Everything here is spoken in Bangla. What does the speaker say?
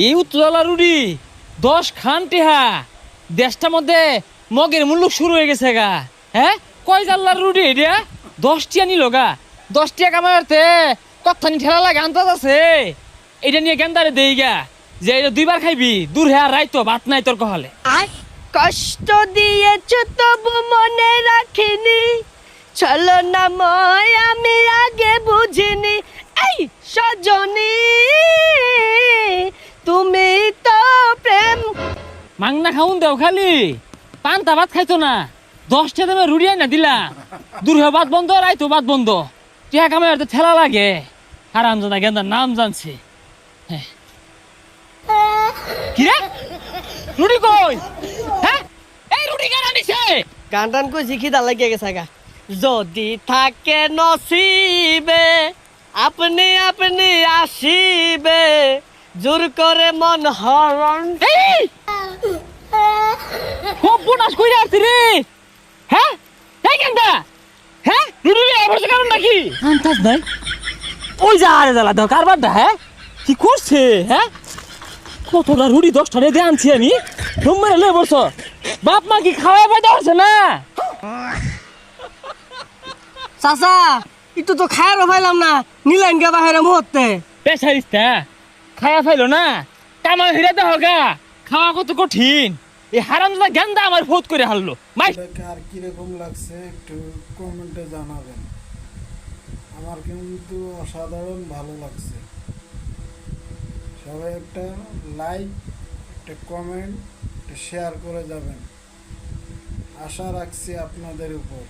এই উত্তরলা রুডি 10 খান টিহা দেশটার মধ্যে মগের মূল্য শুরু হয়ে গেছে গা। হ্যাঁ, কয় জাল্লার রুডি এটা 10 টিয়া নিল গা। 10 টিয়া কামাইতে কত্থানি ঠেলা লাগে আন্দাজ আছে। এটা নিয়ে গেন্দারে দেই গা যে এটা 2বার খাইবি, দূর হ্যাঁ রাইতো ভাত নাই তোর কহলে। কষ্ট দিয়েছ তবু মনে রাখিনি, চলো না ময় আমি আগে বুঝিনি। এই সজনী তুমি তো প্রেম। মাংনা খাউন দেও খালি পান্তা ভাত খাইতো না। 10 টা দামে রুড়ি না দিলা, দূর হ্যাঁ ভাত বন্ধ রাইতো ভাত বন্ধ। টিয়া কামাইতে ঠেলা লাগে। হারামজাদা গেন্দার নাম জানছে। হ্যাঁ কি রে রুডি কই? হ্যাঁ এই রুডি কেন আনিছে? গান টান কই খিদা লাগিয়ে গেছে গা। যদি থাকে নসিবে আপনি আপনি আসিবে, জোর করে মন হরণ। এই খুব বোনাস কইরা আসছি রে। হ্যাঁ এই গেন্দা, হ্যাঁ রুডি অবশ্য কারণ নাকি আন্তাজ নাই। ওই যা আরে দালা দাও কারবারটা। হ্যাঁ কি করছে? হ্যাঁ কতটা রুডি 10টা দিয়ে আনছি আমি। তোমরা লে বসো, বাপ মা কি খাওয়া পাইতে পারছে না? চাচা একটু তো খায়ারও পাইলাম না, নিলেন গে বাহিরে মুহূর্তে। পেশারিস্তা খাওয়া ফাইলো না, কামা হিরাতে হগা। খাওয়া কত কঠিন। এই হারামজাদা গেন্দা আমার ফোট করে হারলো মাই। এটাকে আর কিরকম লাগছে একটু কমেন্টে জানাবেন। আমার কিন্তু অসাধারণ ভালো লাগছে। সবাই একটা লাইক, একটা কমেন্ট, একটা শেয়ার করে যাবেন। আশা রাখছি আপনাদের উপর।